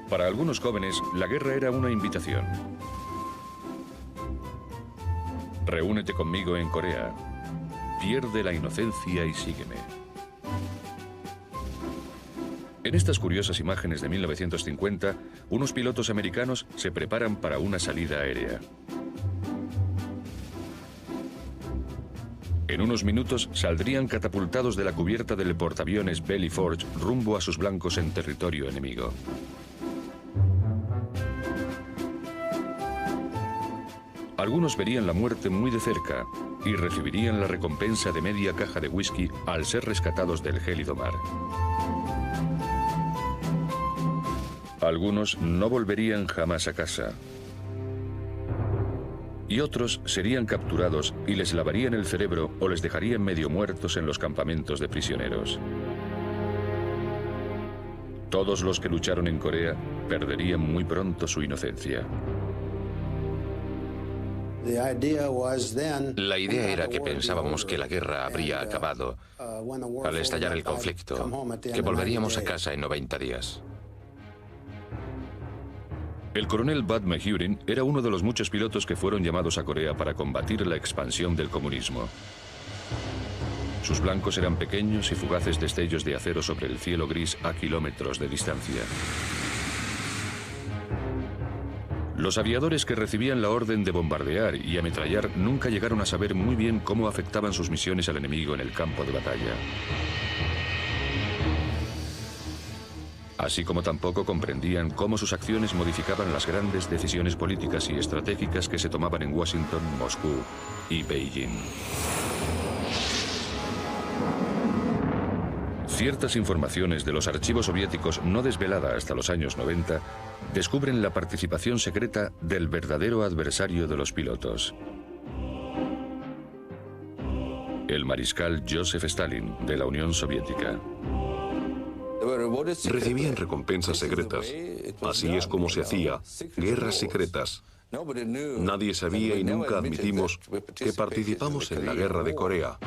Para algunos jóvenes, la guerra era una invitación. Reúnete conmigo en Corea. Pierde la inocencia y sígueme. En estas curiosas imágenes de 1950, unos pilotos americanos se preparan para una salida aérea. En unos minutos saldrían catapultados de la cubierta del portaaviones Valley Forge rumbo a sus blancos en territorio enemigo. Algunos verían la muerte muy de cerca y recibirían la recompensa de media caja de whisky al ser rescatados del gélido mar. Algunos no volverían jamás a casa. Y otros serían capturados y les lavarían el cerebro o les dejarían medio muertos en los campamentos de prisioneros. Todos los que lucharon en Corea perderían muy pronto su inocencia. La idea era que pensábamos que la guerra habría acabado al estallar el conflicto, que volveríamos a casa en 90 días. El coronel Bud Mahurin era uno de los muchos pilotos que fueron llamados a Corea para combatir la expansión del comunismo. Sus blancos eran pequeños y fugaces destellos de acero sobre el cielo gris a kilómetros de distancia. Los aviadores que recibían la orden de bombardear y ametrallar nunca llegaron a saber muy bien cómo afectaban sus misiones al enemigo en el campo de batalla. Así como tampoco comprendían cómo sus acciones modificaban las grandes decisiones políticas y estratégicas que se tomaban en Washington, Moscú y Beijing. Ciertas informaciones de los archivos soviéticos no desvelada hasta los años 90 descubren la participación secreta del verdadero adversario de los pilotos. El mariscal Joseph Stalin de la Unión Soviética. Recibían recompensas secretas. Así es como se hacía. Guerras secretas. Nadie sabía y nunca admitimos que participamos en la guerra de Corea.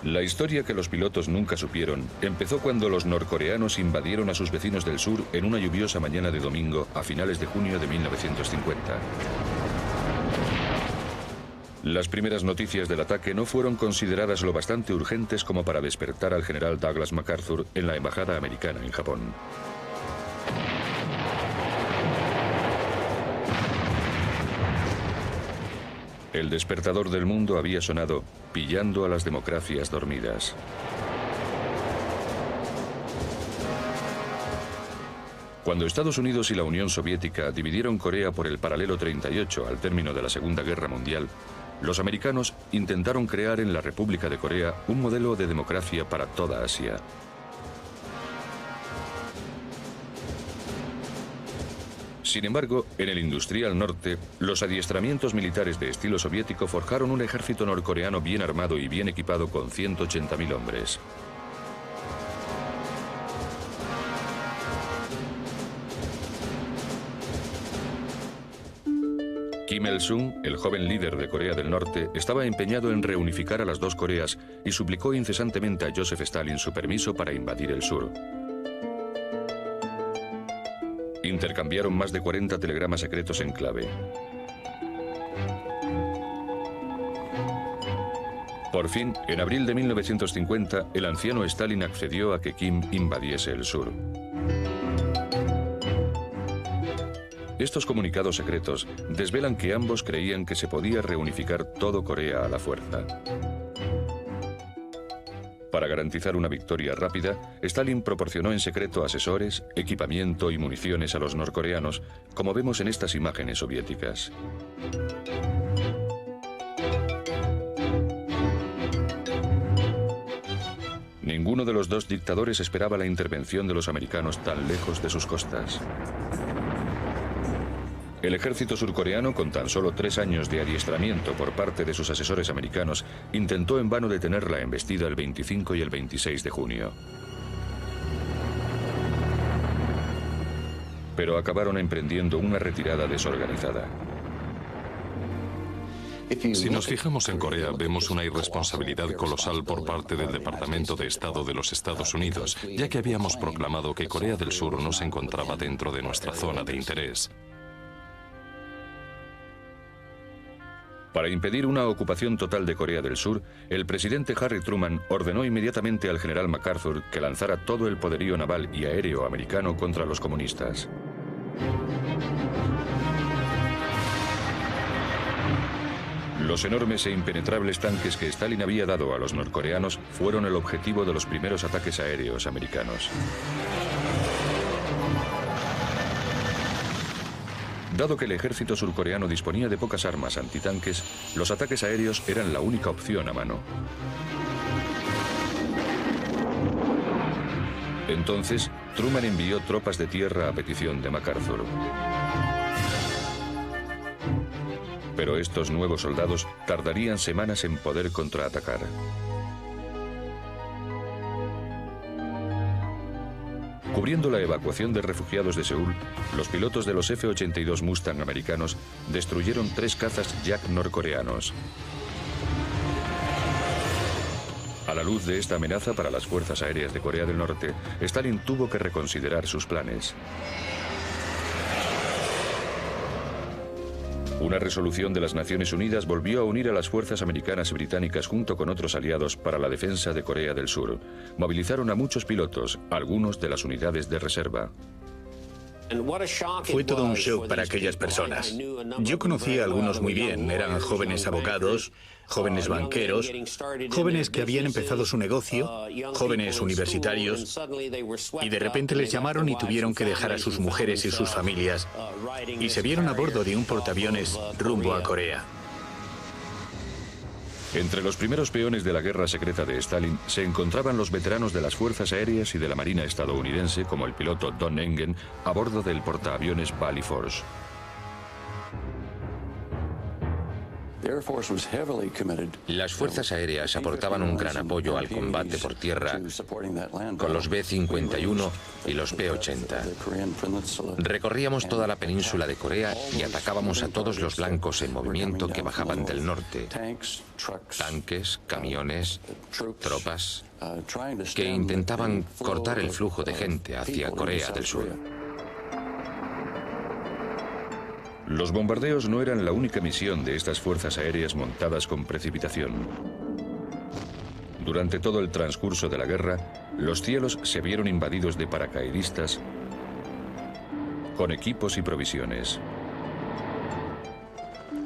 La historia que los pilotos nunca supieron empezó cuando los norcoreanos invadieron a sus vecinos del sur en una lluviosa mañana de domingo a finales de junio de 1950. Las primeras noticias del ataque no fueron consideradas lo bastante urgentes como para despertar al general Douglas MacArthur en la embajada americana en Japón. El despertador del mundo había sonado, pillando a las democracias dormidas. Cuando Estados Unidos y la Unión Soviética dividieron Corea por el paralelo 38 al término de la Segunda Guerra Mundial, los americanos intentaron crear en la República de Corea un modelo de democracia para toda Asia. Sin embargo, en el industrial norte, los adiestramientos militares de estilo soviético forjaron un ejército norcoreano bien armado y bien equipado con 180.000 hombres. Kim Il-sung, el joven líder de Corea del Norte, estaba empeñado en reunificar a las dos Coreas y suplicó incesantemente a Joseph Stalin su permiso para invadir el sur. Intercambiaron más de 40 telegramas secretos en clave. Por fin, en abril de 1950, el anciano Stalin accedió a que Kim invadiese el sur. Estos comunicados secretos desvelan que ambos creían que se podía reunificar todo Corea a la fuerza. Para garantizar una victoria rápida, Stalin proporcionó en secreto asesores, equipamiento y municiones a los norcoreanos, como vemos en estas imágenes soviéticas. Ninguno de los dos dictadores esperaba la intervención de los americanos tan lejos de sus costas. El ejército surcoreano, con tan solo 3 años de adiestramiento por parte de sus asesores americanos, intentó en vano detener la embestida el 25 y el 26 de junio. Pero acabaron emprendiendo una retirada desorganizada. Si nos fijamos en Corea, vemos una irresponsabilidad colosal por parte del Departamento de Estado de los Estados Unidos, ya que habíamos proclamado que Corea del Sur no se encontraba dentro de nuestra zona de interés. Para impedir una ocupación total de Corea del Sur, el presidente Harry Truman ordenó inmediatamente al general MacArthur que lanzara todo el poderío naval y aéreo americano contra los comunistas. Los enormes e impenetrables tanques que Stalin había dado a los norcoreanos fueron el objetivo de los primeros ataques aéreos americanos. Dado que el ejército surcoreano disponía de pocas armas antitanques, los ataques aéreos eran la única opción a mano. Entonces, Truman envió tropas de tierra a petición de MacArthur. Pero estos nuevos soldados tardarían semanas en poder contraatacar. Cubriendo la evacuación de refugiados de Seúl, los pilotos de los F-82 Mustang americanos destruyeron 3 cazas Yak norcoreanos. A la luz de esta amenaza para las fuerzas aéreas de Corea del Norte, Stalin tuvo que reconsiderar sus planes. Una resolución de las Naciones Unidas volvió a unir a las fuerzas americanas y británicas junto con otros aliados para la defensa de Corea del Sur. Movilizaron a muchos pilotos, algunos de las unidades de reserva. Fue todo un shock para aquellas personas. Yo conocí a algunos muy bien. Eran jóvenes abogados, jóvenes banqueros, jóvenes que habían empezado su negocio, jóvenes universitarios, y de repente les llamaron y tuvieron que dejar a sus mujeres y sus familias, y se vieron a bordo de un portaaviones rumbo a Corea. Entre los primeros peones de la guerra secreta de Stalin se encontraban los veteranos de las fuerzas aéreas y de la marina estadounidense, como el piloto Don Engen, a bordo del portaaviones Valley Force. Las fuerzas aéreas aportaban un gran apoyo al combate por tierra con los B-51 y los P-80. Recorríamos toda la península de Corea y atacábamos a todos los blancos en movimiento que bajaban del norte. Tanques, camiones, tropas, que intentaban cortar el flujo de gente hacia Corea del Sur. Los bombardeos no eran la única misión de estas fuerzas aéreas montadas con precipitación. Durante todo el transcurso de la guerra, los cielos se vieron invadidos de paracaidistas con equipos y provisiones,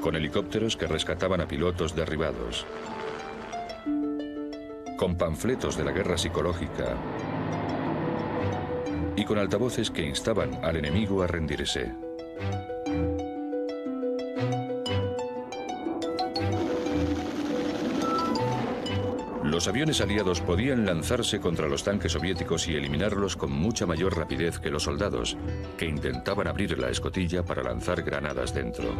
con helicópteros que rescataban a pilotos derribados, con panfletos de la guerra psicológica y con altavoces que instaban al enemigo a rendirse. Los aviones aliados podían lanzarse contra los tanques soviéticos y eliminarlos con mucha mayor rapidez que los soldados, que intentaban abrir la escotilla para lanzar granadas dentro.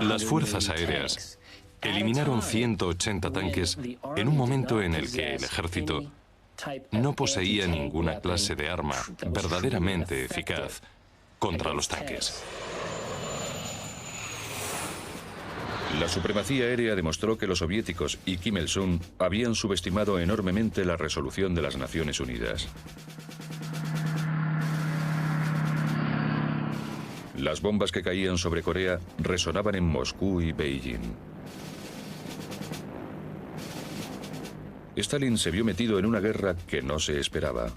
Las fuerzas aéreas eliminaron 180 tanques en un momento en el que el ejército no poseía ninguna clase de arma verdaderamente eficaz contra los tanques. La supremacía aérea demostró que los soviéticos y Kim Il-sung habían subestimado enormemente la resolución de las Naciones Unidas. Las bombas que caían sobre Corea resonaban en Moscú y Beijing. Stalin se vio metido en una guerra que no se esperaba.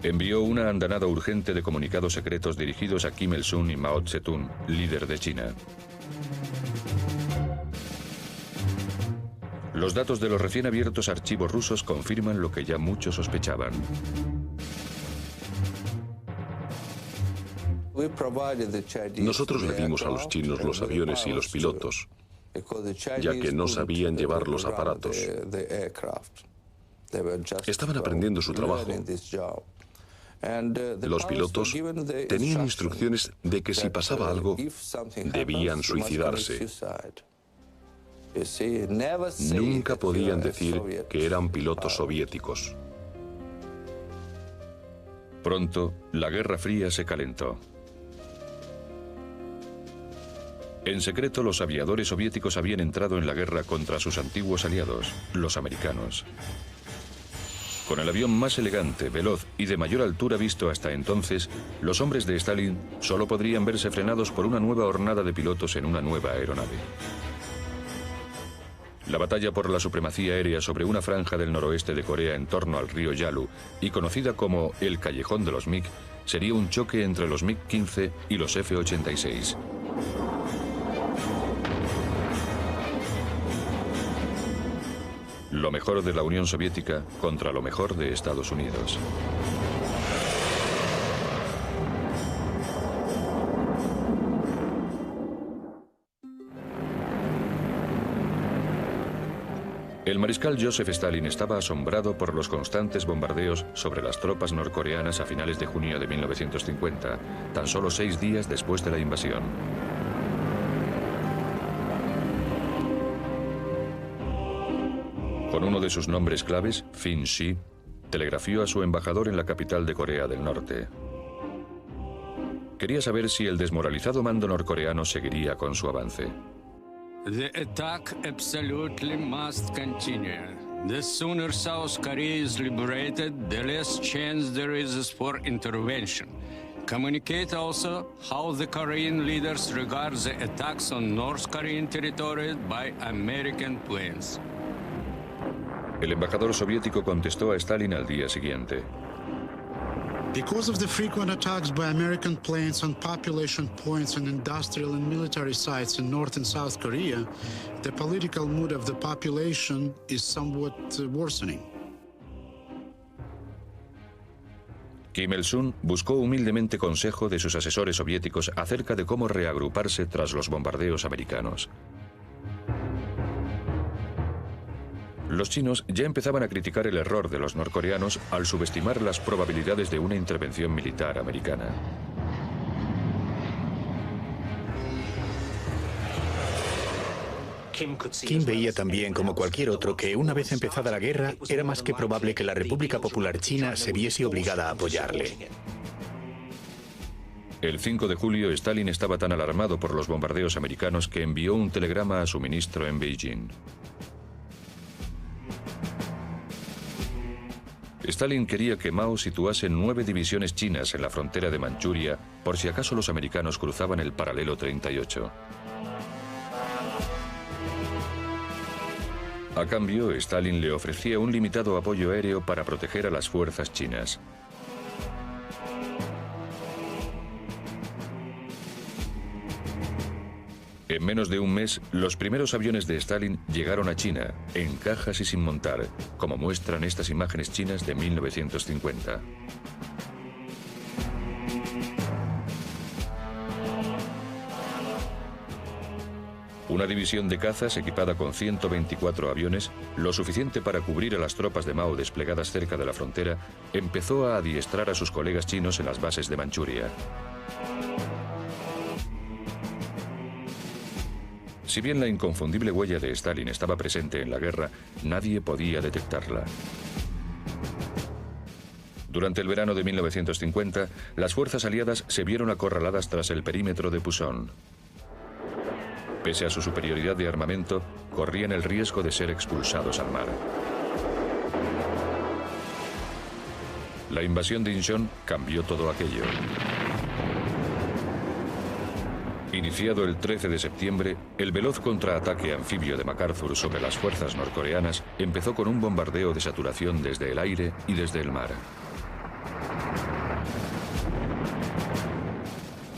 Envió una andanada urgente de comunicados secretos dirigidos a Kim Il-sung y Mao Zedong, líder de China. Los datos de los recién abiertos archivos rusos confirman lo que ya muchos sospechaban. Nosotros le dimos a los chinos los aviones y los pilotos, ya que no sabían llevar los aparatos. Estaban aprendiendo su trabajo. Los pilotos tenían instrucciones de que si pasaba algo, debían suicidarse. Nunca podían decir que eran pilotos soviéticos. Pronto, la Guerra Fría se calentó. En secreto, los aviadores soviéticos habían entrado en la guerra contra sus antiguos aliados, los americanos. Con el avión más elegante, veloz y de mayor altura visto hasta entonces, los hombres de Stalin solo podrían verse frenados por una nueva hornada de pilotos en una nueva aeronave. La batalla por la supremacía aérea sobre una franja del noroeste de Corea en torno al río Yalu, y conocida como el Callejón de los MiG, sería un choque entre los MiG-15 y los F-86. Lo mejor de la Unión Soviética contra lo mejor de Estados Unidos. El mariscal Joseph Stalin estaba asombrado por los constantes bombardeos sobre las tropas norcoreanas a finales de junio de 1950, tan solo 6 días después de la invasión. Con uno de sus nombres claves, Fin Shi, telegrafió a su embajador en la capital de Corea del Norte. Quería saber si el desmoralizado mando norcoreano seguiría con su avance. The attack absolutely must continue. The sooner South Korea is liberated, the less chance there is for intervention. Communicate also how the Korean leaders regard the attacks on North Korean territory by American planes. El embajador soviético contestó a Stalin al día siguiente. Because of the frequent attacks by American planes on population points and industrial and military sites in North and South Korea, the political mood of the population is somewhat worsening. Kim Il-sung buscó humildemente consejo de sus asesores soviéticos acerca de cómo reagruparse tras los bombardeos americanos. Los chinos ya empezaban a criticar el error de los norcoreanos al subestimar las probabilidades de una intervención militar americana. Kim veía también, como cualquier otro, que una vez empezada la guerra, era más que probable que la República Popular China se viese obligada a apoyarle. El 5 de julio, Stalin estaba tan alarmado por los bombardeos americanos que envió un telegrama a su ministro en Beijing. Stalin quería que Mao situase 9 divisiones chinas en la frontera de Manchuria por si acaso los americanos cruzaban el paralelo 38. A cambio, Stalin le ofrecía un limitado apoyo aéreo para proteger a las fuerzas chinas. En menos de un mes, los primeros aviones de Stalin llegaron a China, en cajas y sin montar, como muestran estas imágenes chinas de 1950. Una división de cazas equipada con 124 aviones, lo suficiente para cubrir a las tropas de Mao desplegadas cerca de la frontera, empezó a adiestrar a sus colegas chinos en las bases de Manchuria. Si bien la inconfundible huella de Stalin estaba presente en la guerra, nadie podía detectarla. Durante el verano de 1950, las fuerzas aliadas se vieron acorraladas tras el perímetro de Pusan. Pese a su superioridad de armamento, corrían el riesgo de ser expulsados al mar. La invasión de Incheon cambió todo aquello. Iniciado el 13 de septiembre, el veloz contraataque anfibio de MacArthur sobre las fuerzas norcoreanas empezó con un bombardeo de saturación desde el aire y desde el mar.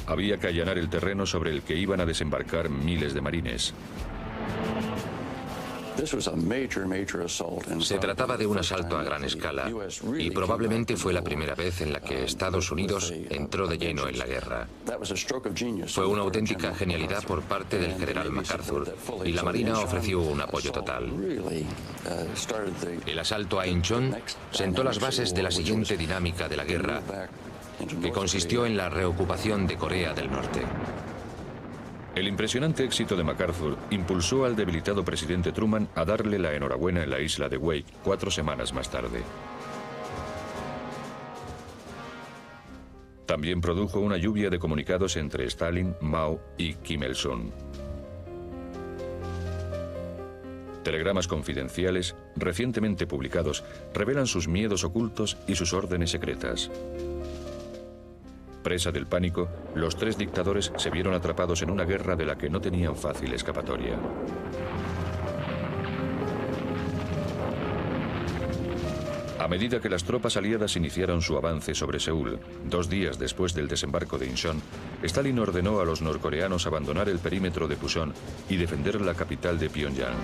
Había que allanar el terreno sobre el que iban a desembarcar miles de marines. Se trataba de un asalto a gran escala y probablemente fue la primera vez en la que Estados Unidos entró de lleno en la guerra. Fue una auténtica genialidad por parte del general MacArthur y la Marina ofreció un apoyo total. El asalto a Incheon sentó las bases de la siguiente dinámica de la guerra, que consistió en la reocupación de Corea del Norte. El impresionante éxito de MacArthur impulsó al debilitado presidente Truman a darle la enhorabuena en la isla de Wake 4 semanas más tarde. También produjo una lluvia de comunicados entre Stalin, Mao y Kim Il-sung. Telegramas confidenciales, recientemente publicados, revelan sus miedos ocultos y sus órdenes secretas. Presa del pánico, los tres dictadores se vieron atrapados en una guerra de la que no tenían fácil escapatoria. A medida que las tropas aliadas iniciaron su avance sobre Seúl, 2 días después del desembarco de Incheon, Stalin ordenó a los norcoreanos abandonar el perímetro de Pusan y defender la capital de Pyongyang.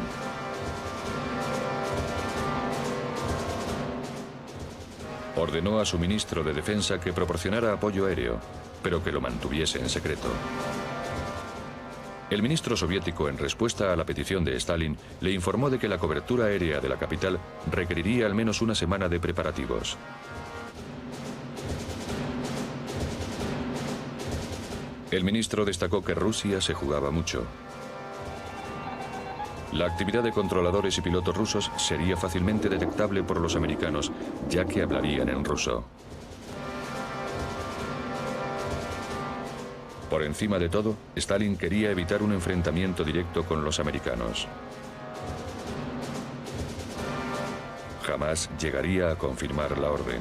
Ordenó a su ministro de Defensa que proporcionara apoyo aéreo, pero que lo mantuviese en secreto. El ministro soviético, en respuesta a la petición de Stalin, le informó de que la cobertura aérea de la capital requeriría al menos una semana de preparativos. El ministro destacó que Rusia se jugaba mucho. La actividad de controladores y pilotos rusos sería fácilmente detectable por los americanos, ya que hablarían en ruso. Por encima de todo, Stalin quería evitar un enfrentamiento directo con los americanos. Jamás llegaría a confirmar la orden.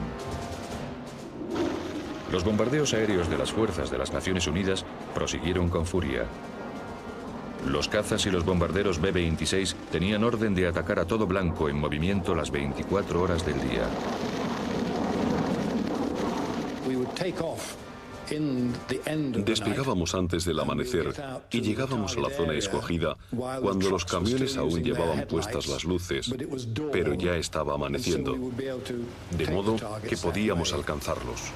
Los bombardeos aéreos de las fuerzas de las Naciones Unidas prosiguieron con furia. Los cazas y los bombarderos B-26 tenían orden de atacar a todo blanco en movimiento las 24 horas del día. Despegábamos antes del amanecer y llegábamos a la zona escogida cuando los camiones aún llevaban puestas las luces, pero ya estaba amaneciendo, de modo que podíamos alcanzarlos.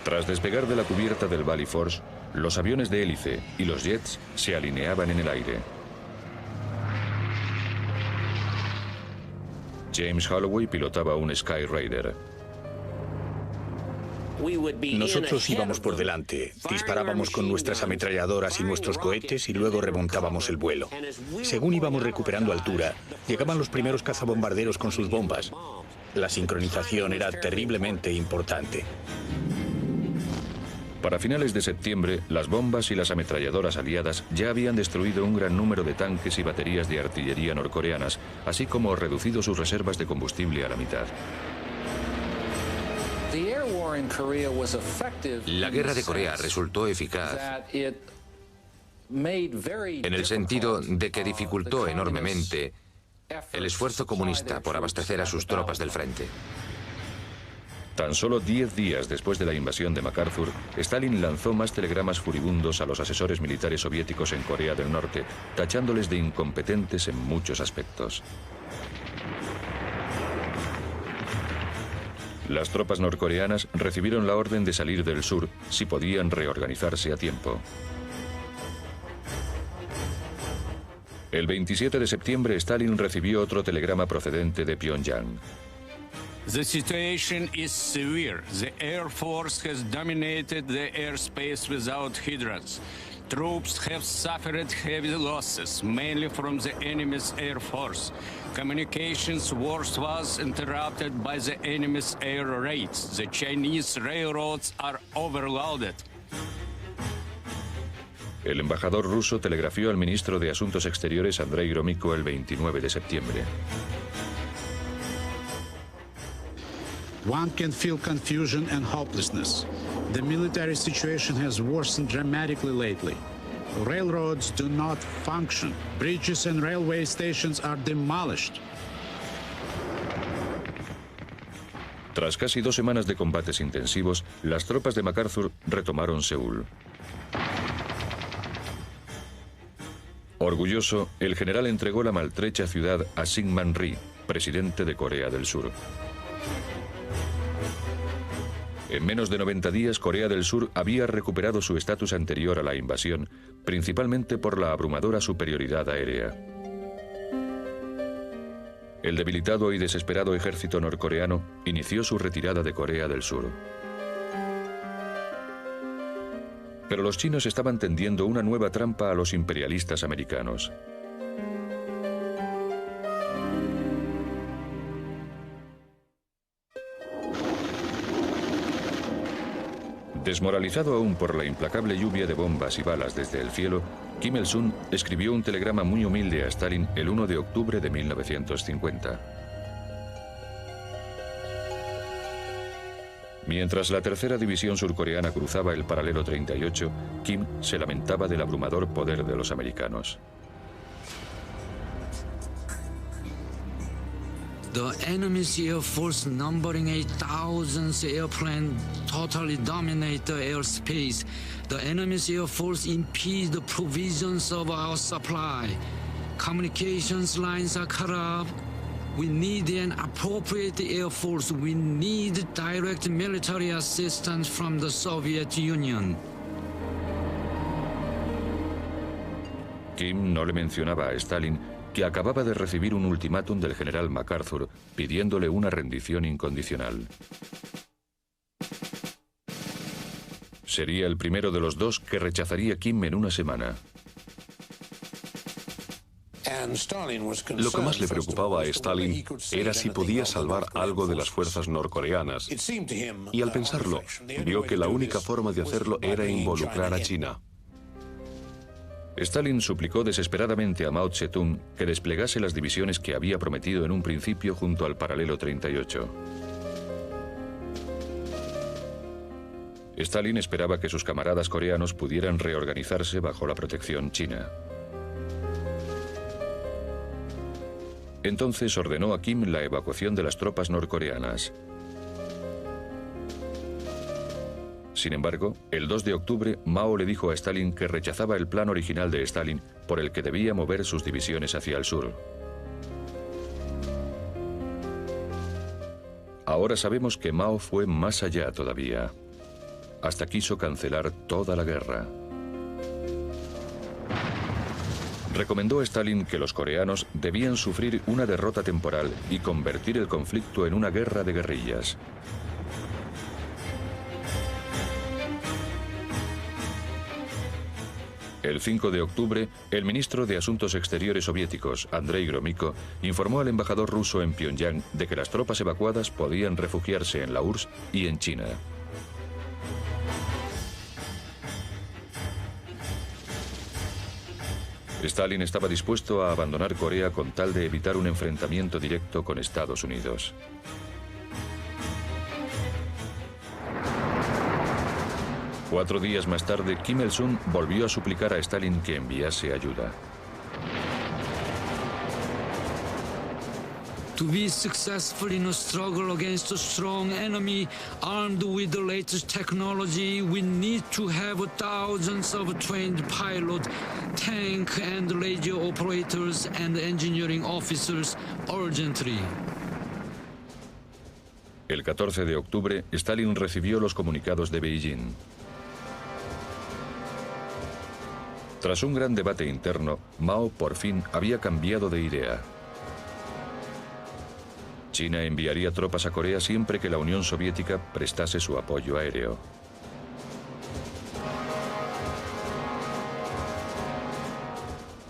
Tras despegar de la cubierta del Valley Forge, los aviones de hélice y los jets se alineaban en el aire. James Holloway pilotaba un Sky Raider. Nosotros íbamos por delante, disparábamos con nuestras ametralladoras y nuestros cohetes y luego remontábamos el vuelo. Según íbamos recuperando altura, llegaban los primeros cazabombarderos con sus bombas. La sincronización era terriblemente importante. Para finales de septiembre, las bombas y las ametralladoras aliadas ya habían destruido un gran número de tanques y baterías de artillería norcoreanas, así como reducido sus reservas de combustible a la mitad. La guerra de Corea resultó eficaz en el sentido de que dificultó enormemente el esfuerzo comunista por abastecer a sus tropas del frente. Tan solo 10 días después de la invasión de MacArthur, Stalin lanzó más telegramas furibundos a los asesores militares soviéticos en Corea del Norte, tachándoles de incompetentes en muchos aspectos. Las tropas norcoreanas recibieron la orden de salir del sur si podían reorganizarse a tiempo. El 27 de septiembre, Stalin recibió otro telegrama procedente de Pyongyang. The situation is severe. The Air Force has dominated the airspace without hindrance. Troops have suffered heavy losses, mainly from the enemy's air force. Communications was interrupted by the enemy's air raids. The Chinese railroads are overloaded. El embajador ruso telegrafió al ministro de Asuntos Exteriores, Andrei Gromyko, el 29 de septiembre. One can feel confusion and hopelessness. The military situation has worsened dramatically lately. Railroads do not function. Bridges and railway stations are demolished. Tras casi 2 semanas de combates intensivos, las tropas de MacArthur retomaron Seúl. Orgulloso, el general entregó la maltrecha ciudad a Syngman Rhee, presidente de Corea del Sur. En menos de 90 días, Corea del Sur había recuperado su estatus anterior a la invasión, principalmente por la abrumadora superioridad aérea. El debilitado y desesperado ejército norcoreano inició su retirada de Corea del Sur. Pero los chinos estaban tendiendo una nueva trampa a los imperialistas americanos. Desmoralizado aún por la implacable lluvia de bombas y balas desde el cielo, Kim Il-sung escribió un telegrama muy humilde a Stalin el 1 de octubre de 1950. Mientras la tercera división surcoreana cruzaba el paralelo 38, Kim se lamentaba del abrumador poder de los americanos. The enemy's air force numbering 8,000 airplanes totally dominate the airspace. The enemy's air force impede the provisions of our supply. Communications lines are cut off. We need an appropriate air force. We need direct military assistance from the Soviet Union. Kim no le mencionaba a Stalin que acababa de recibir un ultimátum del general MacArthur pidiéndole una rendición incondicional. Sería el primero de los dos que rechazaría Kim en una semana. Lo que más le preocupaba a Stalin era si podía salvar algo de las fuerzas norcoreanas. Y al pensarlo, vio que la única forma de hacerlo era involucrar a China. Stalin suplicó desesperadamente a Mao Zedong que desplegase las divisiones que había prometido en un principio junto al paralelo 38. Stalin esperaba que sus camaradas coreanos pudieran reorganizarse bajo la protección china. Entonces ordenó a Kim la evacuación de las tropas norcoreanas. Sin embargo, el 2 de octubre, Mao le dijo a Stalin que rechazaba el plan original de Stalin por el que debía mover sus divisiones hacia el sur. Ahora sabemos que Mao fue más allá todavía. Hasta quiso cancelar toda la guerra. Recomendó a Stalin que los coreanos debían sufrir una derrota temporal y convertir el conflicto en una guerra de guerrillas. El 5 de octubre, el ministro de Asuntos Exteriores soviéticos, Andrei Gromyko, informó al embajador ruso en Pyongyang de que las tropas evacuadas podían refugiarse en la URSS y en China. Stalin estaba dispuesto a abandonar Corea con tal de evitar un enfrentamiento directo con Estados Unidos. Cuatro días más tarde, Kim Il-sung volvió a suplicar a Stalin que enviase ayuda. To be successful in a struggle against a strong enemy armed with the latest technology, we need to have thousands of trained pilots, tank and radio operators, and engineering officers urgently. El 14 de octubre, Stalin recibió los comunicados de Beijing. Tras un gran debate interno, Mao por fin había cambiado de idea. China enviaría tropas a Corea siempre que la Unión Soviética prestase su apoyo aéreo.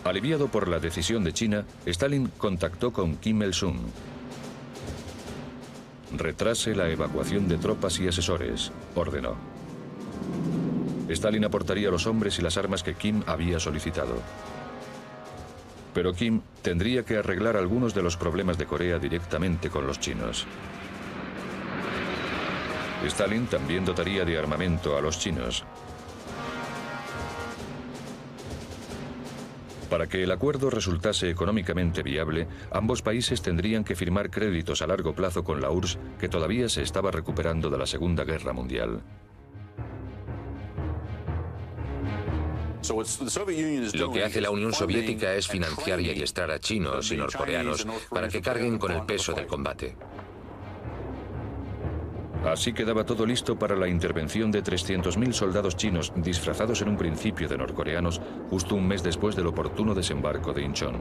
Aliviado por la decisión de China, Stalin contactó con Kim Il-sung. Retrase la evacuación de tropas y asesores, ordenó. Stalin aportaría los hombres y las armas que Kim había solicitado. Pero Kim tendría que arreglar algunos de los problemas de Corea directamente con los chinos. Stalin también dotaría de armamento a los chinos. Para que el acuerdo resultase económicamente viable, ambos países tendrían que firmar créditos a largo plazo con la URSS, que todavía se estaba recuperando de la Segunda Guerra Mundial. Lo que hace la Unión Soviética es financiar y adiestrar a chinos y norcoreanos para que carguen con el peso del combate. Así quedaba todo listo para la intervención de 300.000 soldados chinos disfrazados en un principio de norcoreanos, justo un mes después del oportuno desembarco de Incheon.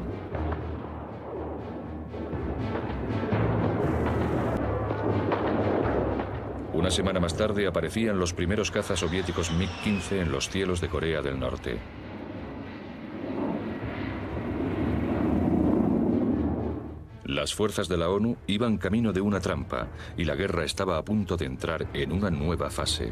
Una semana más tarde aparecían los primeros cazas soviéticos MiG-15 en los cielos de Corea del Norte. Las fuerzas de la ONU iban camino de una trampa y la guerra estaba a punto de entrar en una nueva fase.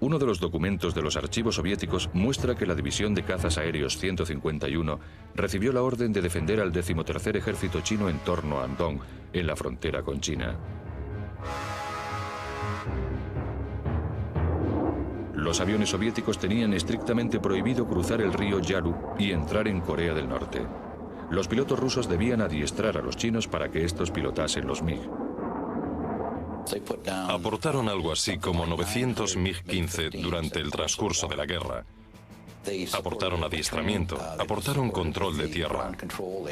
Uno de los documentos de los archivos soviéticos muestra que la división de cazas aéreos 151 recibió la orden de defender al 13º Ejército chino en torno a Andong, en la frontera con China. Los aviones soviéticos tenían estrictamente prohibido cruzar el río Yalu y entrar en Corea del Norte. Los pilotos rusos debían adiestrar a los chinos para que estos pilotasen los MiG. Aportaron algo así como 900 MiG-15 durante el transcurso de la guerra. Aportaron adiestramiento, aportaron control de tierra.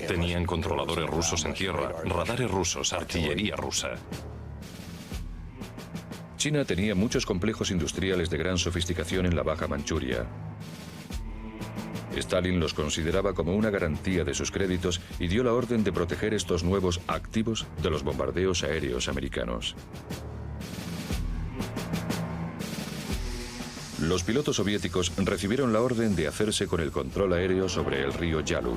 Tenían controladores rusos en tierra, radares rusos, artillería rusa. China tenía muchos complejos industriales de gran sofisticación en la Baja Manchuria. Stalin los consideraba como una garantía de sus créditos y dio la orden de proteger estos nuevos activos de los bombardeos aéreos americanos. Los pilotos soviéticos recibieron la orden de hacerse con el control aéreo sobre el río Yalu,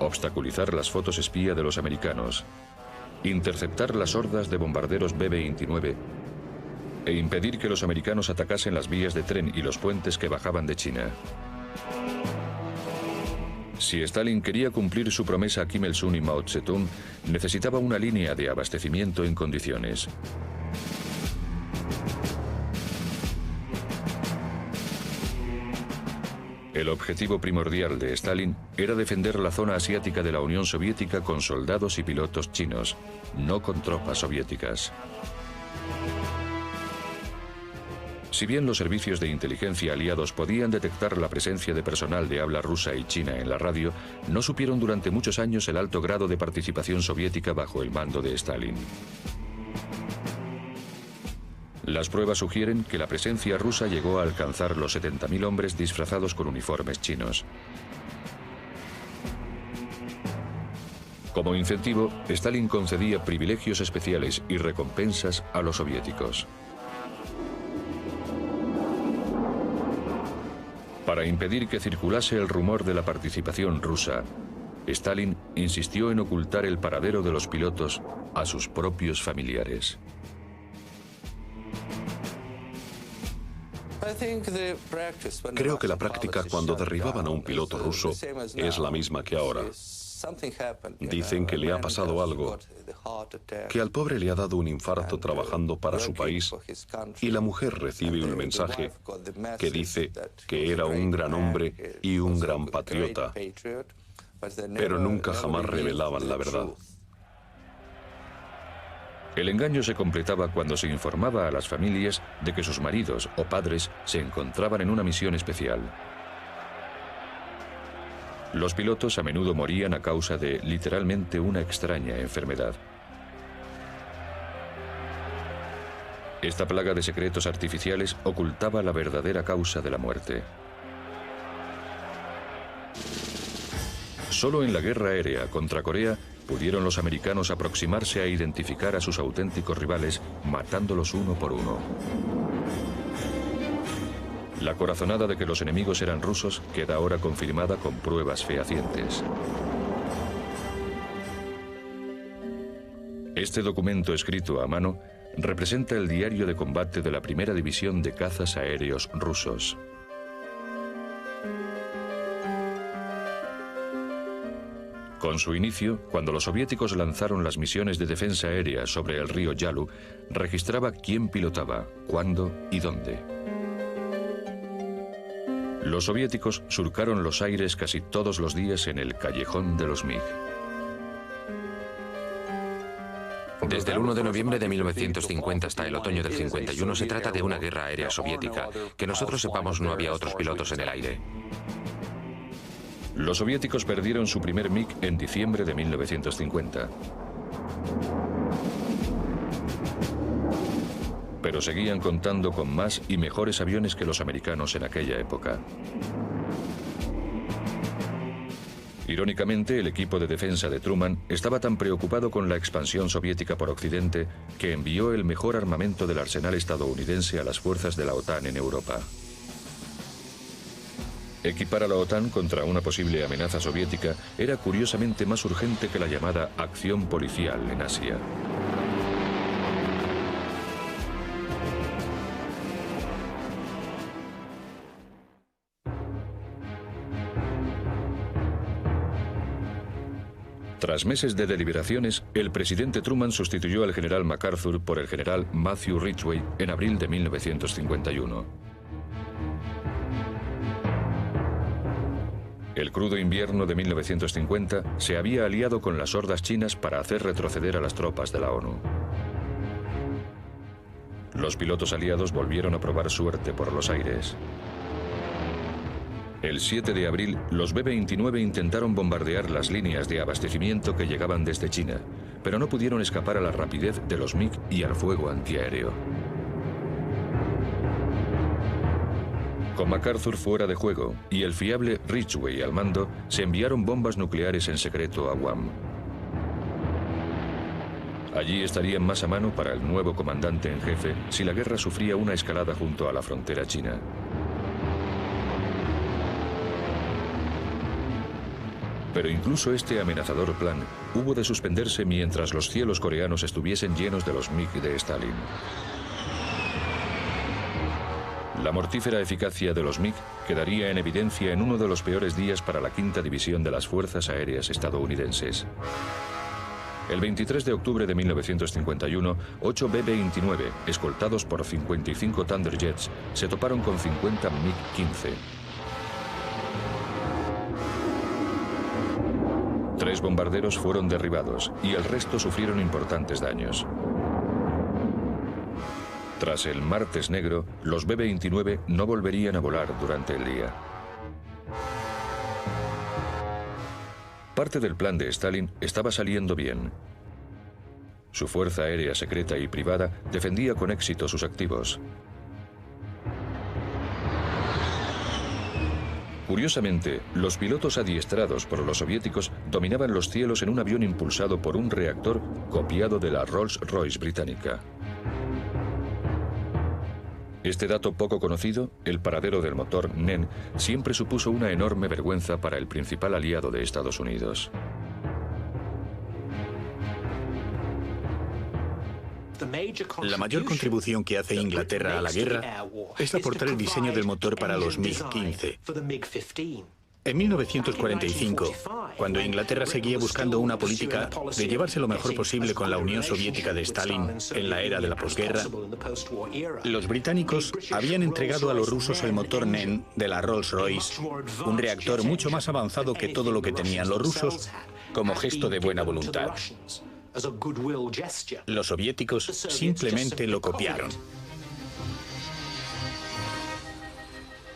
obstaculizar las fotos espía de los americanos, interceptar las hordas de bombarderos B-29 e impedir que los americanos atacasen las vías de tren y los puentes que bajaban de China. Si Stalin quería cumplir su promesa a Kim Il-sung y Mao Zedong, necesitaba una línea de abastecimiento en condiciones. El objetivo primordial de Stalin era defender la zona asiática de la Unión Soviética con soldados y pilotos chinos, no con tropas soviéticas. Si bien los servicios de inteligencia aliados podían detectar la presencia de personal de habla rusa y china en la radio, no supieron durante muchos años el alto grado de participación soviética bajo el mando de Stalin. Las pruebas sugieren que la presencia rusa llegó a alcanzar los 70.000 hombres disfrazados con uniformes chinos. Como incentivo, Stalin concedía privilegios especiales y recompensas a los soviéticos. Para impedir que circulase el rumor de la participación rusa, Stalin insistió en ocultar el paradero de los pilotos a sus propios familiares. Creo que la práctica cuando derribaban a un piloto ruso es la misma que ahora. Dicen que le ha pasado algo, que al pobre le ha dado un infarto trabajando para su país y la mujer recibe un mensaje que dice que era un gran hombre y un gran patriota, pero nunca jamás revelaban la verdad. El engaño se completaba cuando se informaba a las familias de que sus maridos o padres se encontraban en una misión especial. Los pilotos a menudo morían a causa de, literalmente, una extraña enfermedad. Esta plaga de secretos artificiales ocultaba la verdadera causa de la muerte. Solo en la guerra aérea contra Corea pudieron los americanos aproximarse a identificar a sus auténticos rivales, matándolos uno por uno. La corazonada de que los enemigos eran rusos queda ahora confirmada con pruebas fehacientes. Este documento escrito a mano representa el diario de combate de la primera división de cazas aéreos rusos. Con su inicio, cuando los soviéticos lanzaron las misiones de defensa aérea sobre el río Yalu, registraba quién pilotaba, cuándo y dónde. Los soviéticos surcaron los aires casi todos los días en el callejón de los MiG. Desde el 1 de noviembre de 1950 hasta el otoño del 51 se trata de una guerra aérea soviética. Que nosotros sepamos, no había otros pilotos en el aire. Los soviéticos perdieron su primer MiG en diciembre de 1950. Pero seguían contando con más y mejores aviones que los americanos en aquella época. Irónicamente, el equipo de defensa de Truman estaba tan preocupado con la expansión soviética por Occidente que envió el mejor armamento del arsenal estadounidense a las fuerzas de la OTAN en Europa. Equipar a la OTAN contra una posible amenaza soviética era curiosamente más urgente que la llamada acción policial en Asia. Tras meses de deliberaciones, el presidente Truman sustituyó al general MacArthur por el general Matthew Ridgway en abril de 1951. El crudo invierno de 1950 se había aliado con las hordas chinas para hacer retroceder a las tropas de la ONU. Los pilotos aliados volvieron a probar suerte por los aires. El 7 de abril, los B-29 intentaron bombardear las líneas de abastecimiento que llegaban desde China, pero no pudieron escapar a la rapidez de los MiG y al fuego antiaéreo. Con MacArthur fuera de juego y el fiable Ridgway al mando, se enviaron bombas nucleares en secreto a Guam. Allí estarían más a mano para el nuevo comandante en jefe si la guerra sufría una escalada junto a la frontera china. Pero incluso este amenazador plan hubo de suspenderse mientras los cielos coreanos estuviesen llenos de los MiG de Stalin. La mortífera eficacia de los MiG quedaría en evidencia en uno de los peores días para la 5ª División de las Fuerzas Aéreas estadounidenses. El 23 de octubre de 1951, 8 B-29, escoltados por 55 Thunderjets, se toparon con 50 MiG-15. 3 bombarderos fueron derribados y el resto sufrieron importantes daños. Tras el Martes Negro, los B-29 no volverían a volar durante el día. Parte del plan de Stalin estaba saliendo bien. Su fuerza aérea secreta y privada defendía con éxito sus activos. Curiosamente, los pilotos adiestrados por los soviéticos dominaban los cielos en un avión impulsado por un reactor copiado de la Rolls-Royce británica. Este dato poco conocido, el paradero del motor NEN, siempre supuso una enorme vergüenza para el principal aliado de Estados Unidos. La mayor contribución que hace Inglaterra a la guerra es aportar el diseño del motor para los MiG-15. En 1945, cuando Inglaterra seguía buscando una política de llevarse lo mejor posible con la Unión Soviética de Stalin en la era de la posguerra, los británicos habían entregado a los rusos el motor NEN de la Rolls-Royce, un reactor mucho más avanzado que todo lo que tenían los rusos, como gesto de buena voluntad. Los soviéticos simplemente lo copiaron.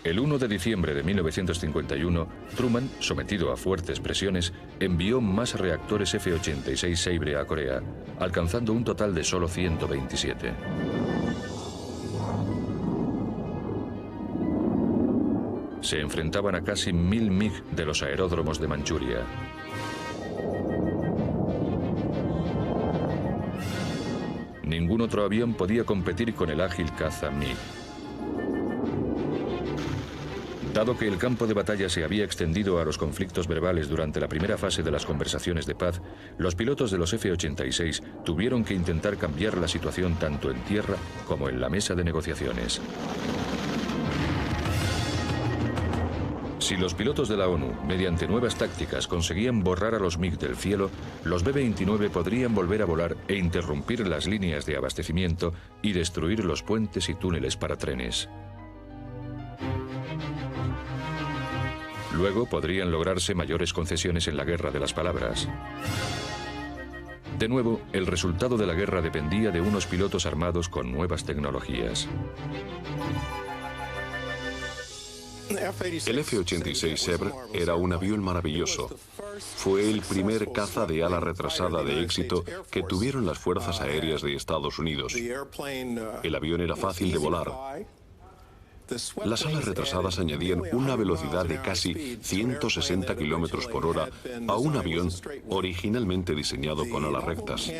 El 1 de diciembre de 1951, Truman, sometido a fuertes presiones, envió más reactores F-86 Sabre a Corea, alcanzando un total de solo 127. Se enfrentaban a casi 1000 MiG de los aeródromos de Manchuria. Ningún otro avión podía competir con el ágil caza MiG. Dado que el campo de batalla se había extendido a los conflictos verbales durante la primera fase de las conversaciones de paz, los pilotos de los F-86 tuvieron que intentar cambiar la situación tanto en tierra como en la mesa de negociaciones. Si los pilotos de la ONU, mediante nuevas tácticas, conseguían borrar a los MiG del cielo, los B-29 podrían volver a volar e interrumpir las líneas de abastecimiento y destruir los puentes y túneles para trenes. Luego podrían lograrse mayores concesiones en la guerra de las palabras. De nuevo, el resultado de la guerra dependía de unos pilotos armados con nuevas tecnologías. El F-86 Sabre era un avión maravilloso. Fue el primer caza de ala retrasada de éxito que tuvieron las Fuerzas Aéreas de Estados Unidos. El avión era fácil de volar. Las alas retrasadas añadían una velocidad de casi 160 kilómetros por hora a un avión originalmente diseñado con alas rectas.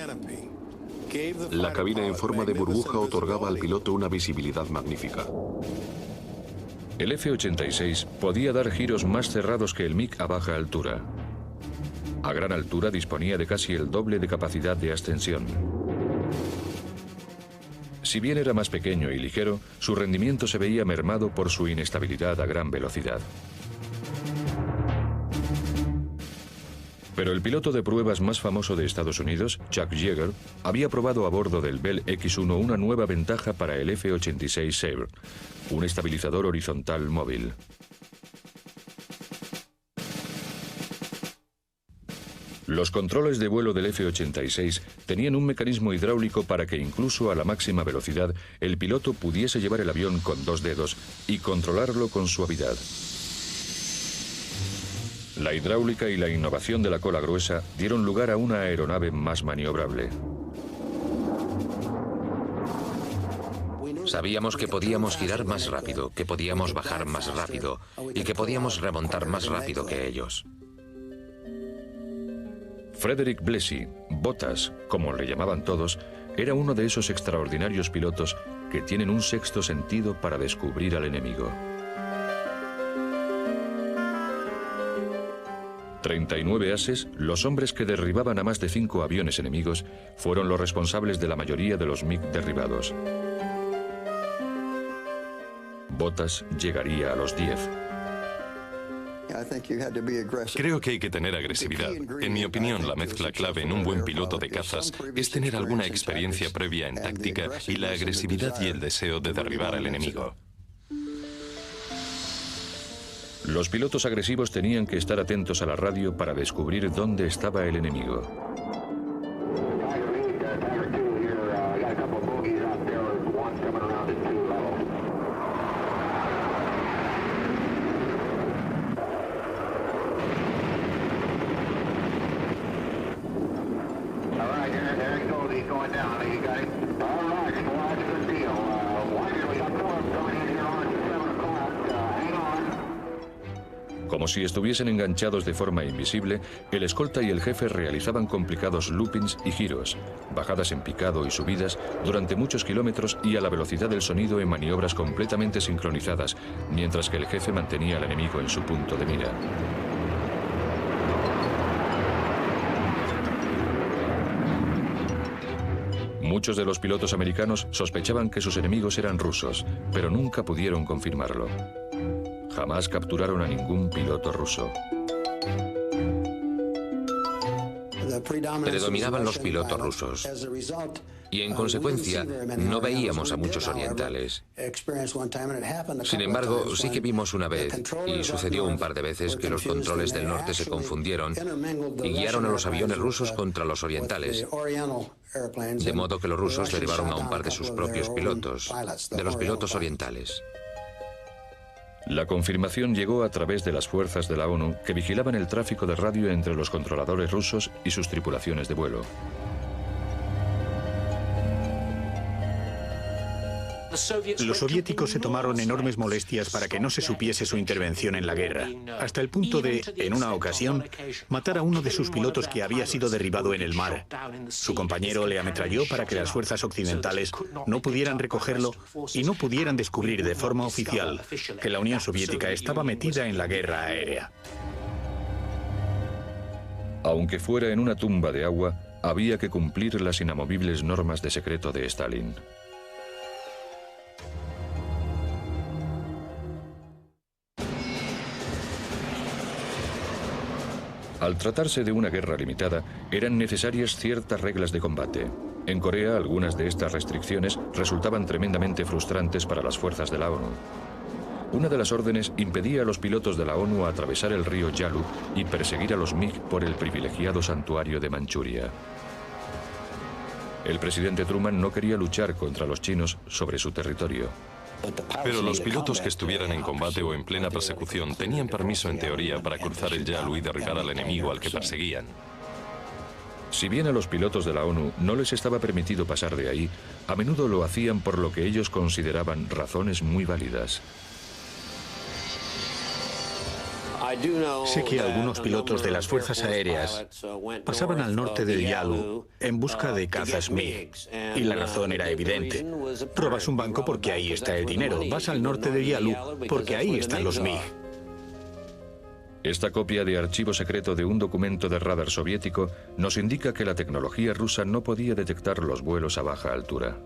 La cabina en forma de burbuja otorgaba al piloto una visibilidad magnífica. El F-86 podía dar giros más cerrados que el MiG a baja altura. A gran altura disponía de casi el doble de capacidad de ascensión. Si bien era más pequeño y ligero, su rendimiento se veía mermado por su inestabilidad a gran velocidad. Pero el piloto de pruebas más famoso de Estados Unidos, Chuck Yeager, había probado a bordo del Bell X-1 una nueva ventaja para el F-86 Sabre, un estabilizador horizontal móvil. Los controles de vuelo del F-86 tenían un mecanismo hidráulico para que incluso a la máxima velocidad el piloto pudiese llevar el avión con dos dedos y controlarlo con suavidad. La hidráulica y la innovación de la cola gruesa dieron lugar a una aeronave más maniobrable. Sabíamos que podíamos girar más rápido, que podíamos bajar más rápido y que podíamos remontar más rápido que ellos. Frederick Blasey, Botas, como le llamaban todos, era uno de esos extraordinarios pilotos que tienen un sexto sentido para descubrir al enemigo. 39 ases, los hombres que derribaban a más de 5 aviones enemigos, fueron los responsables de la mayoría de los MiG derribados. Botas llegaría a los 10. Creo que hay que tener agresividad. En mi opinión, la mezcla clave en un buen piloto de cazas es tener alguna experiencia previa en táctica y la agresividad y el deseo de derribar al enemigo. Los pilotos agresivos tenían que estar atentos a la radio para descubrir dónde estaba el enemigo. Como si estuviesen enganchados de forma invisible, el escolta y el jefe realizaban complicados loopings y giros, bajadas en picado y subidas durante muchos kilómetros y a la velocidad del sonido en maniobras completamente sincronizadas, mientras que el jefe mantenía al enemigo en su punto de mira. Muchos de los pilotos americanos sospechaban que sus enemigos eran rusos, pero nunca pudieron confirmarlo. Jamás capturaron a ningún piloto ruso. Predominaban los pilotos rusos y en consecuencia no veíamos a muchos orientales. Sin embargo, sí que vimos una vez, y sucedió un par de veces, que los controles del norte se confundieron y guiaron a los aviones rusos contra los orientales, de modo que los rusos derribaron a un par de sus propios pilotos, de los pilotos orientales. La confirmación llegó a través de las fuerzas de la ONU que vigilaban el tráfico de radio entre los controladores rusos y sus tripulaciones de vuelo. Los soviéticos se tomaron enormes molestias para que no se supiese su intervención en la guerra, hasta el punto de, en una ocasión, matar a uno de sus pilotos que había sido derribado en el mar. Su compañero le ametralló para que las fuerzas occidentales no pudieran recogerlo y no pudieran descubrir de forma oficial que la Unión Soviética estaba metida en la guerra aérea. Aunque fuera en una tumba de agua, había que cumplir las inamovibles normas de secreto de Stalin. Al tratarse de una guerra limitada, eran necesarias ciertas reglas de combate. En Corea, algunas de estas restricciones resultaban tremendamente frustrantes para las fuerzas de la ONU. Una de las órdenes impedía a los pilotos de la ONU atravesar el río Yalu y perseguir a los MiG por el privilegiado santuario de Manchuria. El presidente Truman no quería luchar contra los chinos sobre su territorio. Pero los pilotos que estuvieran en combate o en plena persecución tenían permiso en teoría para cruzar el Yalu y derribar al enemigo al que perseguían. Si bien a los pilotos de la ONU no les estaba permitido pasar de ahí, a menudo lo hacían por lo que ellos consideraban razones muy válidas. Sé que algunos pilotos de las fuerzas aéreas pasaban al norte de Yalu en busca de cazas MiG, y la razón era evidente. Robas un banco porque ahí está el dinero, vas al norte de Yalu porque ahí están los MiG. Esta copia de archivo secreto de un documento de radar soviético nos indica que la tecnología rusa no podía detectar los vuelos a baja altura.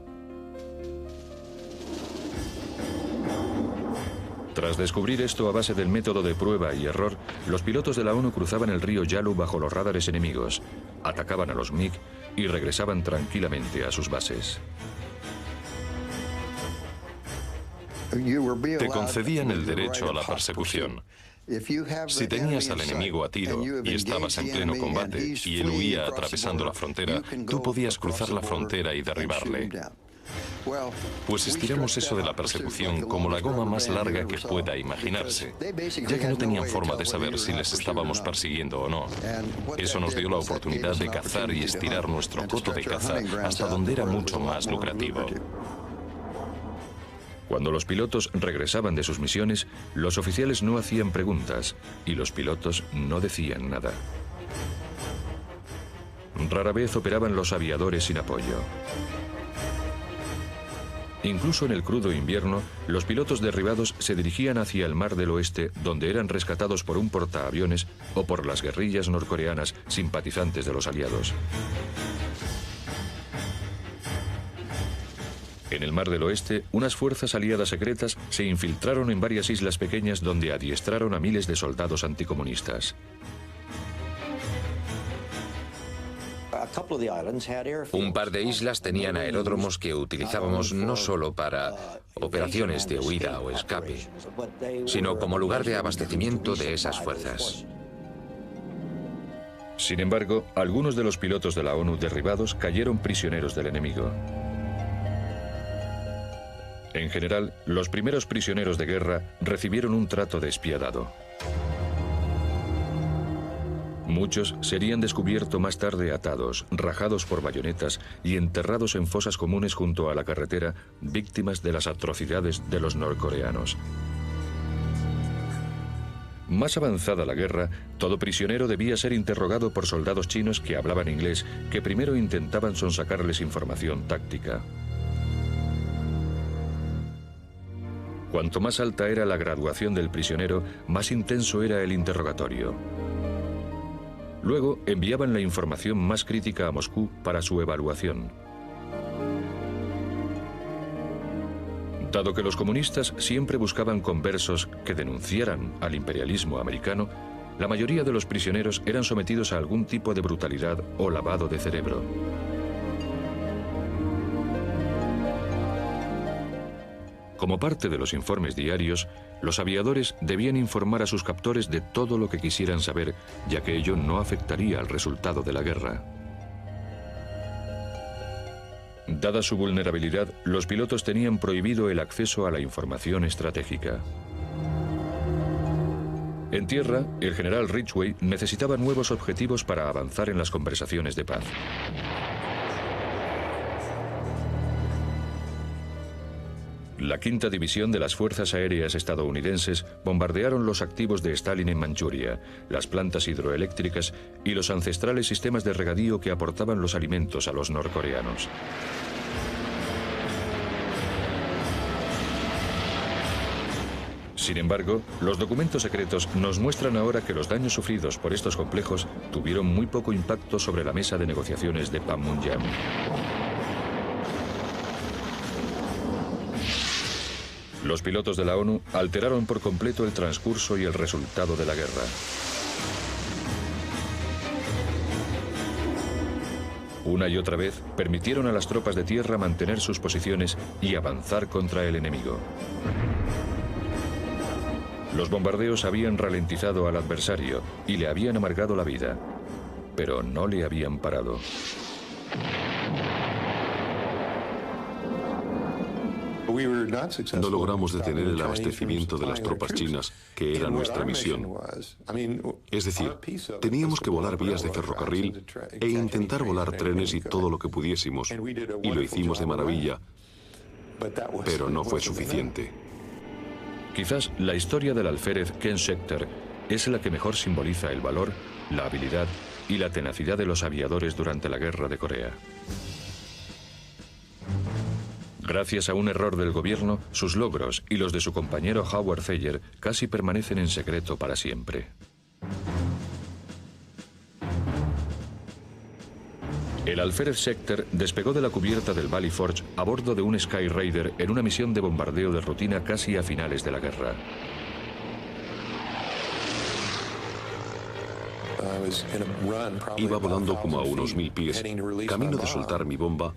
Tras descubrir esto a base del método de prueba y error, los pilotos de la ONU cruzaban el río Yalu bajo los radares enemigos, atacaban a los MiG y regresaban tranquilamente a sus bases. Te concedían el derecho a la persecución. Si tenías al enemigo a tiro y estabas en pleno combate y él huía atravesando la frontera, tú podías cruzar la frontera y derribarle. Pues estiramos eso de la persecución como la goma más larga que pueda imaginarse, ya que no tenían forma de saber si les estábamos persiguiendo o no. Eso nos dio la oportunidad de cazar y estirar nuestro coto de caza hasta donde era mucho más lucrativo. Cuando los pilotos regresaban de sus misiones, los oficiales no hacían preguntas y los pilotos no decían nada. Rara vez operaban los aviadores sin apoyo. Incluso en el crudo invierno, los pilotos derribados se dirigían hacia el Mar del Oeste, donde eran rescatados por un portaaviones o por las guerrillas norcoreanas simpatizantes de los aliados. En el Mar del Oeste, unas fuerzas aliadas secretas se infiltraron en varias islas pequeñas donde adiestraron a miles de soldados anticomunistas. Un par de islas tenían aeródromos que utilizábamos no solo para operaciones de huida o escape, sino como lugar de abastecimiento de esas fuerzas. Sin embargo, algunos de los pilotos de la ONU derribados cayeron prisioneros del enemigo. En general, los primeros prisioneros de guerra recibieron un trato despiadado. Muchos serían descubiertos más tarde atados, rajados por bayonetas y enterrados en fosas comunes junto a la carretera, víctimas de las atrocidades de los norcoreanos. Más avanzada la guerra, todo prisionero debía ser interrogado por soldados chinos que hablaban inglés, que primero intentaban sonsacarles información táctica. Cuanto más alta era la graduación del prisionero, más intenso era el interrogatorio. Luego enviaban la información más crítica a Moscú para su evaluación. Dado que los comunistas siempre buscaban conversos que denunciaran al imperialismo americano, la mayoría de los prisioneros eran sometidos a algún tipo de brutalidad o lavado de cerebro. Como parte de los informes diarios, los aviadores debían informar a sus captores de todo lo que quisieran saber, ya que ello no afectaría al resultado de la guerra. Dada su vulnerabilidad, los pilotos tenían prohibido el acceso a la información estratégica. En tierra, el general Ridgway necesitaba nuevos objetivos para avanzar en las conversaciones de paz. La quinta división de las Fuerzas Aéreas estadounidenses bombardearon los activos de Stalin en Manchuria, las plantas hidroeléctricas y los ancestrales sistemas de regadío que aportaban los alimentos a los norcoreanos. Sin embargo, los documentos secretos nos muestran ahora que los daños sufridos por estos complejos tuvieron muy poco impacto sobre la mesa de negociaciones de Panmunjom. Los pilotos de la ONU alteraron por completo el transcurso y el resultado de la guerra. Una y otra vez permitieron a las tropas de tierra mantener sus posiciones y avanzar contra el enemigo. Los bombardeos habían ralentizado al adversario y le habían amargado la vida, pero no le habían parado. No logramos detener el abastecimiento de las tropas chinas, que era nuestra misión. Es decir, teníamos que volar vías de ferrocarril e intentar volar trenes y todo lo que pudiésemos. Y lo hicimos de maravilla, pero no fue suficiente. Quizás la historia del alférez Ken Schechter es la que mejor simboliza el valor, la habilidad y la tenacidad de los aviadores durante la Guerra de Corea. Gracias a un error del gobierno, sus logros y los de su compañero Howard Thayer casi permanecen en secreto para siempre. El alférez Schechter despegó de la cubierta del Valley Forge a bordo de un Sky Raider en una misión de bombardeo de rutina casi a finales de la guerra. Iba volando como a unos 1000 pies, camino de soltar mi bomba,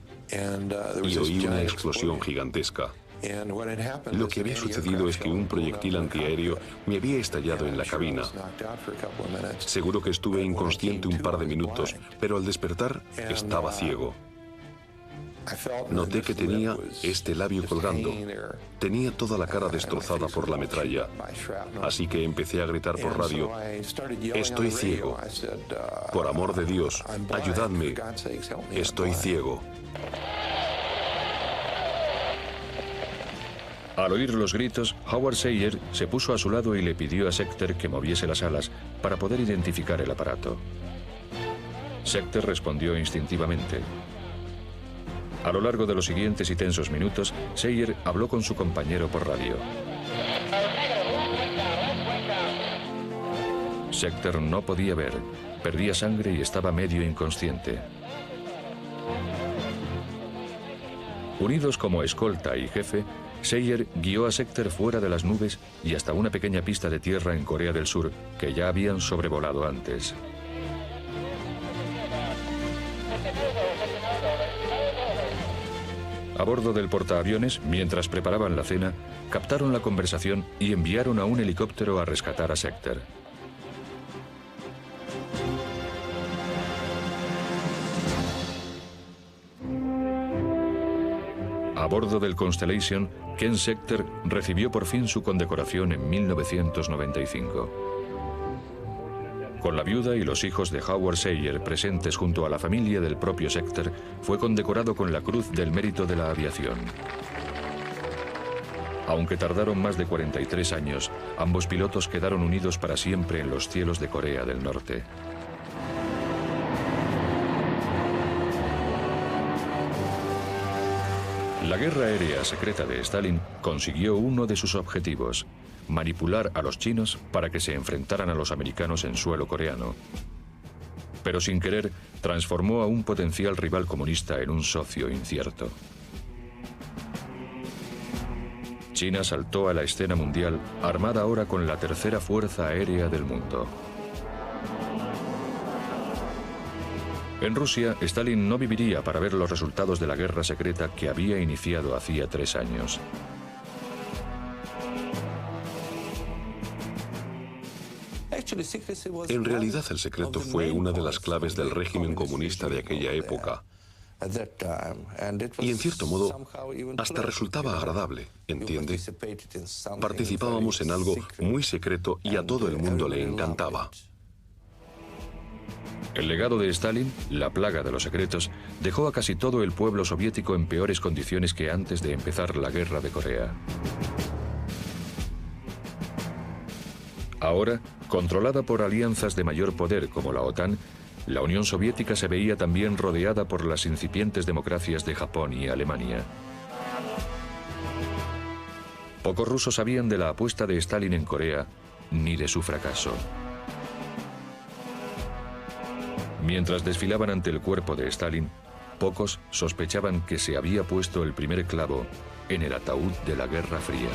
y oí una explosión gigantesca. Lo que había sucedido es que un proyectil antiaéreo me había estallado en la cabina. Seguro que estuve inconsciente un par de minutos, pero al despertar estaba ciego. Noté que tenía este labio colgando. Tenía toda la cara destrozada por la metralla. Así que empecé a gritar por radio: «Estoy ciego. Por amor de Dios, ayudadme. Estoy ciego». Al oír los gritos, Howard Thayer se puso a su lado y le pidió a Schechter que moviese las alas para poder identificar el aparato. Schechter respondió instintivamente. A lo largo de los siguientes y tensos minutos, Thayer habló con su compañero por radio. Schechter no podía ver, perdía sangre y estaba medio inconsciente. Unidos como escolta y jefe, Thayer guió a Schechter fuera de las nubes y hasta una pequeña pista de tierra en Corea del Sur que ya habían sobrevolado antes. A bordo del portaaviones, mientras preparaban la cena, captaron la conversación y enviaron a un helicóptero a rescatar a Schechter. A bordo del Constellation, Ken Schechter recibió por fin su condecoración en 1995. Con la viuda y los hijos de Howard Thayer presentes junto a la familia del propio Schechter, fue condecorado con la Cruz del Mérito de la Aviación. Aunque tardaron más de 43 años, ambos pilotos quedaron unidos para siempre en los cielos de Corea del Norte. La guerra aérea secreta de Stalin consiguió uno de sus objetivos: manipular a los chinos para que se enfrentaran a los americanos en suelo coreano. Pero sin querer, transformó a un potencial rival comunista en un socio incierto. China saltó a la escena mundial, armada ahora con la tercera fuerza aérea del mundo. En Rusia, Stalin no viviría para ver los resultados de la guerra secreta que había iniciado hacía 3 años. En realidad, el secreto fue una de las claves del régimen comunista de aquella época. Y en cierto modo, hasta resultaba agradable, ¿entiende? Participábamos en algo muy secreto y a todo el mundo le encantaba. El legado de Stalin, la plaga de los secretos, dejó a casi todo el pueblo soviético en peores condiciones que antes de empezar la guerra de Corea. Ahora, controlada por alianzas de mayor poder como la OTAN, la Unión Soviética se veía también rodeada por las incipientes democracias de Japón y Alemania. Pocos rusos sabían de la apuesta de Stalin en Corea, ni de su fracaso. Mientras desfilaban ante el cuerpo de Stalin, pocos sospechaban que se había puesto el primer clavo en el ataúd de la Guerra Fría.